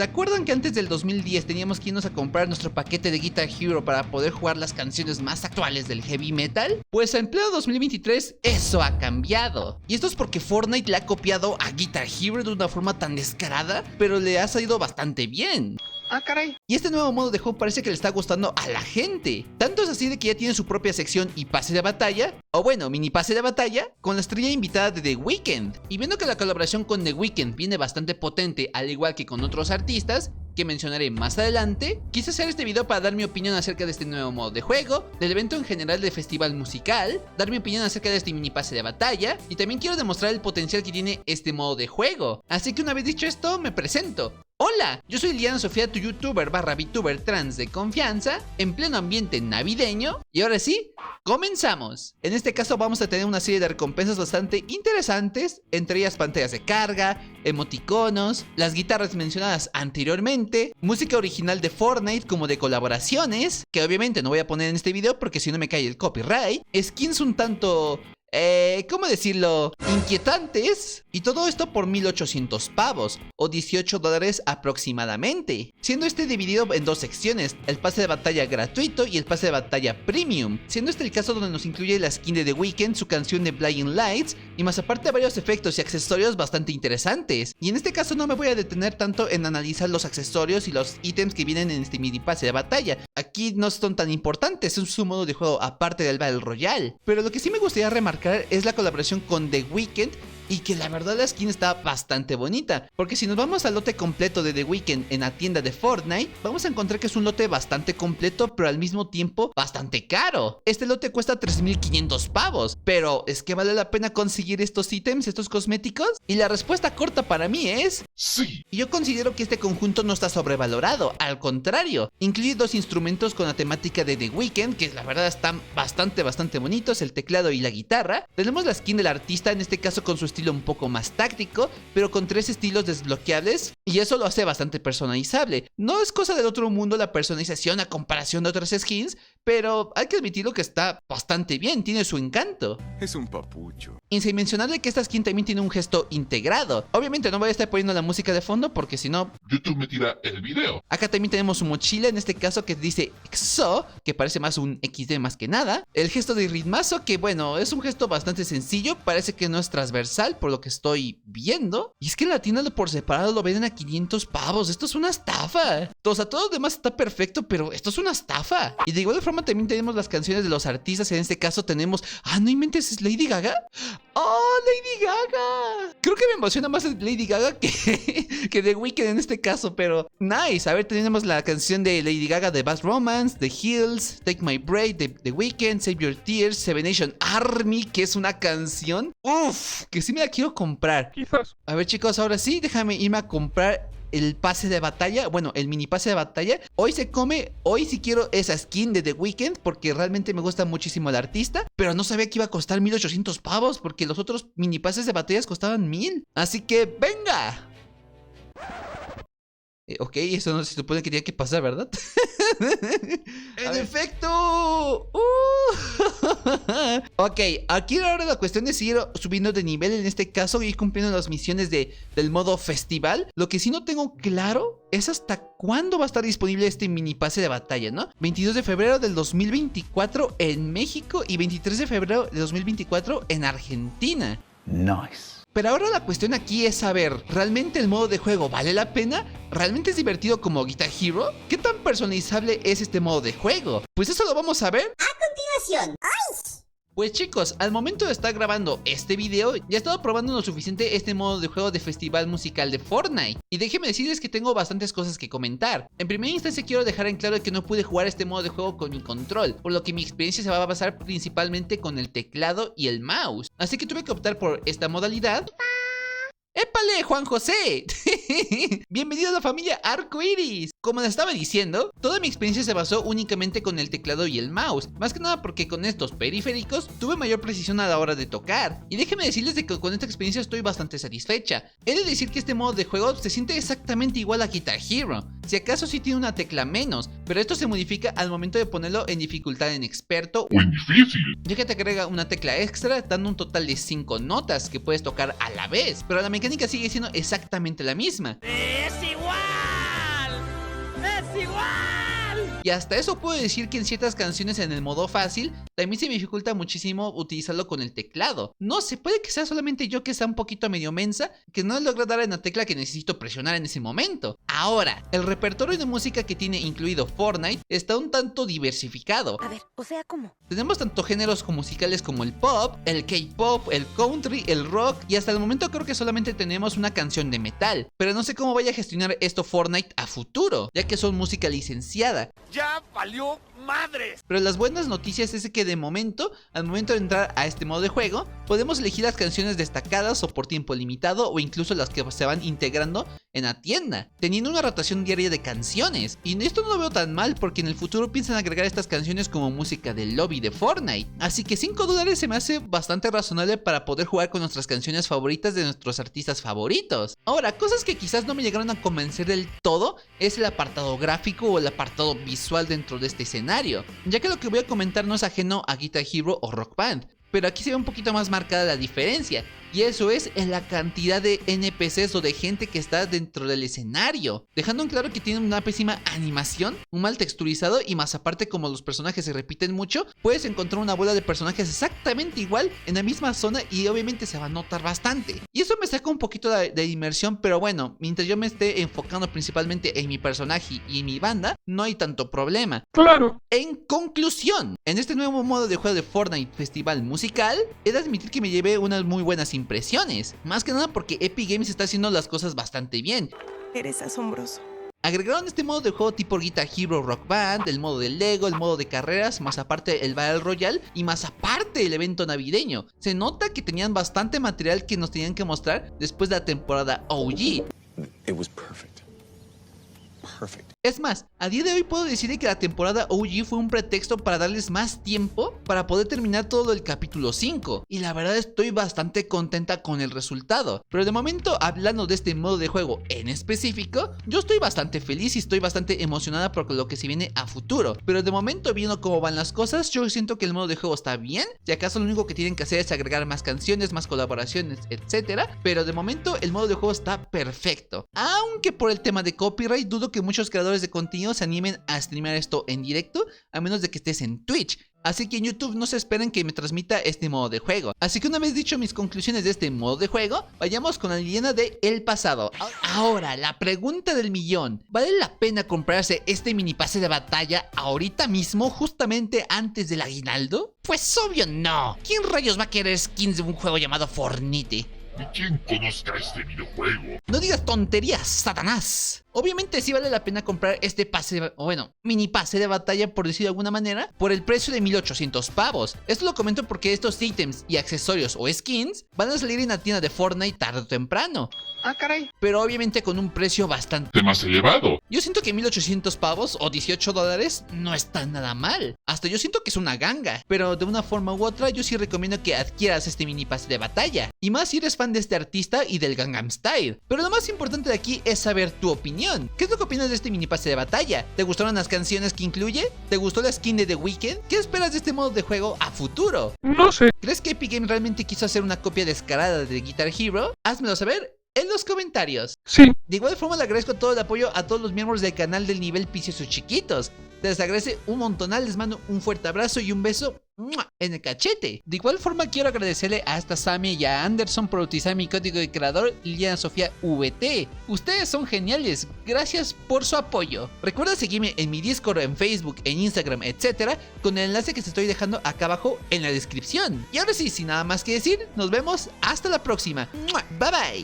¿Se acuerdan que antes del 2010 teníamos que irnos a comprar nuestro paquete de Guitar Hero para poder jugar las canciones más actuales del heavy metal? Pues en pleno 2023 eso ha cambiado. Y esto es porque Fortnite le ha copiado a Guitar Hero de una forma tan descarada, pero le ha salido bastante bien. Ah, caray. Y este nuevo modo de juego parece que le está gustando a la gente. Tanto es así de que ya tiene su propia sección y pase de batalla, o bueno, mini pase de batalla, con la estrella invitada de The Weeknd. Y viendo que la colaboración con The Weeknd viene bastante potente, al igual que con otros artistas, que mencionaré más adelante, quise hacer este video para dar mi opinión acerca de este nuevo modo de juego, del evento en general del festival musical, dar mi opinión acerca de este mini pase de batalla, y también quiero demostrar el potencial que tiene este modo de juego. Así que una vez dicho esto, me presento. Hola, yo soy Liana Sofía, tu youtuber barra VTuber trans de confianza, en pleno ambiente navideño, y ahora sí, comenzamos. En este caso vamos a tener una serie de recompensas bastante interesantes, entre ellas pantallas de carga, emoticonos, las guitarras mencionadas anteriormente, música original de Fortnite como de colaboraciones, que obviamente no voy a poner en este video porque si no me cae el copyright, skins un tanto... ¿cómo decirlo? Inquietantes. Y todo esto por 1800 pavos o $18 aproximadamente, siendo este dividido en dos secciones, el pase de batalla gratuito y el pase de batalla premium, siendo este el caso donde nos incluye la skin de The Weeknd, su canción de Blinding Lights, y más aparte varios efectos y accesorios bastante interesantes. Y en este caso no me voy a detener tanto en analizar los accesorios y los ítems que vienen en este mini pase de batalla. Aquí no son tan importantes, es un modo de juego aparte del Battle Royale. Pero lo que sí me gustaría remarcar es la colaboración con The Weeknd, y que la verdad la skin está bastante bonita, porque si nos vamos al lote completo de The Weeknd en la tienda de Fortnite, vamos a encontrar que es un lote bastante completo, pero al mismo tiempo bastante caro. Este lote cuesta 3500 pavos, pero ¿es que vale la pena conseguir estos ítems, estos cosméticos? Y la respuesta corta para mí es sí. Y yo considero que este conjunto no está sobrevalorado, al contrario, incluye dos instrumentos con la temática de The Weeknd, que la verdad están bastante bonitos, el teclado y la guitarra. Tenemos la skin del artista, en este caso con su estilo un poco más táctico, pero con 3 estilos desbloqueables, y eso lo hace bastante personalizable. No es cosa del otro mundo la personalización a comparación de otras skins, pero hay que admitirlo que está bastante bien, tiene su encanto. Es un papucho. Y sin mencionarle que esta skin también tiene un gesto integrado. Obviamente no voy a estar poniendo la música de fondo porque si no YouTube me tira el video. Acá también tenemos su mochila, en este caso que dice XO, que parece más un XD más que nada. El gesto de ritmazo, que bueno, es un gesto bastante sencillo, parece que no es transversal por lo que estoy viendo. Y es que en la tienda por separado lo venden a 500 pavos, esto es una estafa. O sea, todo lo demás está perfecto, pero esto es una estafa. Y de igual forma también tenemos las canciones de los artistas, en este caso tenemos... Ah, no inventes, ¿es Lady Gaga? ¡Oh, Lady Gaga! Creo que me emociona más Lady Gaga que The Weeknd en este caso, pero nice. A ver, tenemos la canción de Lady Gaga de Bad Romance, The Hills, Take My Breath de The Weeknd, Save Your Tears, Seven Nation Army, que es una canción, uff, que sí me la quiero comprar. Quizás. A ver, chicos, ahora sí, déjame irme a comprar el pase de batalla, bueno, el mini pase de batalla. Hoy se come, hoy sí quiero esa skin de The Weeknd porque realmente me gusta muchísimo el artista, pero no sabía que iba a costar 1800 pavos porque los otros mini pases de batallas costaban 1000. Así que ¡venga! Ok, eso no se supone que tenía que pasar, ¿verdad? ¡En efecto! Ok, aquí ahora la cuestión es seguir subiendo de nivel, en este caso, y ir cumpliendo las misiones del modo festival. Lo que sí no tengo claro es hasta cuándo va a estar disponible este mini pase de batalla, ¿no? 22 de febrero del 2024 en México y 23 de febrero del 2024 en Argentina. Nice. Pero ahora la cuestión aquí es saber, ¿realmente el modo de juego vale la pena? ¿Realmente es divertido como Guitar Hero? ¿Qué tan personalizable es este modo de juego? Pues eso lo vamos a ver A continuación. Pues chicos, al momento de estar grabando este video, ya he estado probando lo suficiente este modo de juego de festival musical de Fortnite. Y déjenme decirles que tengo bastantes cosas que comentar. En primera instancia quiero dejar en claro que no pude jugar este modo de juego con mi control, por lo que mi experiencia se va a basar principalmente con el teclado y el mouse. Así que tuve que optar por esta modalidad. ¡Épale, Juan José! Bienvenido a la familia Arcoiris. Como les estaba diciendo, toda mi experiencia se basó únicamente con el teclado y el mouse, más que nada porque con estos periféricos tuve mayor precisión a la hora de tocar. Y déjenme decirles de que con esta experiencia estoy bastante satisfecha. He de decir que este modo de juego se siente exactamente igual a Guitar Hero, si acaso sí tiene una tecla menos, pero esto se modifica al momento de ponerlo en dificultad en experto O en difícil. ya que te agrega una tecla extra dando un total de 5 notas que puedes tocar a la vez, pero la mecánica sigue siendo exactamente la misma. ¡Es igual! Y hasta eso puedo decir que en ciertas canciones en el modo fácil también se me dificulta muchísimo utilizarlo con el teclado. No sé, puede que sea solamente yo que sea un poquito medio mensa, que no logro dar en la tecla que necesito presionar en ese momento. Ahora, el repertorio de música que tiene incluido Fortnite está un tanto diversificado. A ver, o sea, ¿cómo? Tenemos tanto géneros musicales como el pop, el K-pop, el country, el rock, y hasta el momento creo que solamente tenemos una canción de metal. Pero no sé cómo vaya a gestionar esto Fortnite a futuro, ya que son música licenciada. ¡Ya valió madres! Pero las buenas noticias es que de momento, al momento de entrar a este modo de juego, podemos elegir las canciones destacadas o por tiempo limitado o incluso las que se van integrando en la tienda, teniendo una rotación diaria de canciones. Y esto no lo veo tan mal porque en el futuro piensan agregar estas canciones como música del lobby de Fortnite. Así que $5 se me hace bastante razonable para poder jugar con nuestras canciones favoritas de nuestros artistas favoritos. Ahora, cosas que quizás no me llegaron a convencer del todo es el apartado gráfico o el apartado visual dentro de este escenario, ya que lo que voy a comentar no es ajeno a Guitar Hero o Rock Band, pero aquí se ve un poquito más marcada la diferencia, y eso es en la cantidad de NPCs o de gente que está dentro del escenario, dejando en claro que tienen una pésima animación, un mal texturizado, y más aparte como los personajes se repiten mucho, puedes encontrar una bola de personajes exactamente igual en la misma zona y obviamente se va a notar bastante. Y eso me saca un poquito de inmersión, pero bueno, mientras yo me esté enfocando principalmente en mi personaje y mi banda, no hay tanto problema. Claro. En conclusión, en este nuevo modo de juego de Fortnite Festival Musical, he de admitir que me llevé unas muy buenas impresiones, más que nada porque Epic Games está haciendo las cosas bastante bien. Eres asombroso. Agregaron este modo de juego tipo Guitar Hero Rock Band, el modo del Lego, el modo de carreras, más aparte el Battle Royale y más aparte el evento navideño. Se nota que tenían bastante material que nos tenían que mostrar después de la temporada OG. It was perfect. Perfect. Es más, a día de hoy puedo decir que la temporada OG fue un pretexto para darles más tiempo para poder terminar todo el capítulo 5. Y la verdad estoy bastante contenta con el resultado. Pero de momento, hablando de este modo de juego en específico, yo estoy bastante feliz y estoy bastante emocionada por lo que se viene a futuro. Pero de momento, viendo cómo van las cosas, yo siento que el modo de juego está bien. Si acaso lo único que tienen que hacer es agregar más canciones, más colaboraciones, etc. Pero de momento el modo de juego está perfecto. Aunque por el tema de copyright dudo que muchos creadores de contenido se animen a streamear esto en directo, a menos de que estés en Twitch. Así que en YouTube no se esperen que me transmita este modo de juego. Así que una vez dicho mis conclusiones de este modo de juego, vayamos con la leyenda de el pasado. Ahora, la pregunta del millón: ¿vale la pena comprarse este mini pase de batalla ahorita mismo, justamente antes del aguinaldo? Pues obvio no. ¿Quién rayos va a querer skins de un juego llamado Fortnite? ¿Y quién conozca este videojuego? No digas tonterías, Satanás. Obviamente sí vale la pena comprar este pase, mini pase de batalla, por decirlo de alguna manera, por el precio de 1800 pavos. Esto lo comento porque estos ítems y accesorios o skins van a salir en la tienda de Fortnite tarde o temprano. Ah, caray. Pero obviamente con un precio bastante... Más elevado. Yo siento que 1800 pavos o $18 no está nada mal. Hasta yo siento que es una ganga. Pero de una forma u otra yo sí recomiendo que adquieras este mini pase de batalla. Y más si eres fan de este artista y del Gangnam Style. Pero lo más importante de aquí es saber tu opinión. ¿Qué es lo que opinas de este mini pase de batalla? ¿Te gustaron las canciones que incluye? ¿Te gustó la skin de The Weeknd? ¿Qué esperas de este modo de juego a futuro? No sé. ¿Crees que Epic Games realmente quiso hacer una copia descarada de Guitar Hero? Házmelo saber en los comentarios. Sí. De igual forma le agradezco todo el apoyo a todos los miembros del canal del nivel Viciosos Chiquitos. Les agradece un montonal, les mando un fuerte abrazo y un beso en el cachete. De igual forma quiero agradecerle a esta Sammy y a Anderson por utilizar mi código de creador Liliana Sofía VT. Ustedes son geniales, gracias por su apoyo. Recuerda seguirme en mi Discord, en Facebook, en Instagram, etc. con el enlace que te estoy dejando acá abajo en la descripción. Y ahora sí, sin nada más que decir, nos vemos hasta la próxima. Bye bye.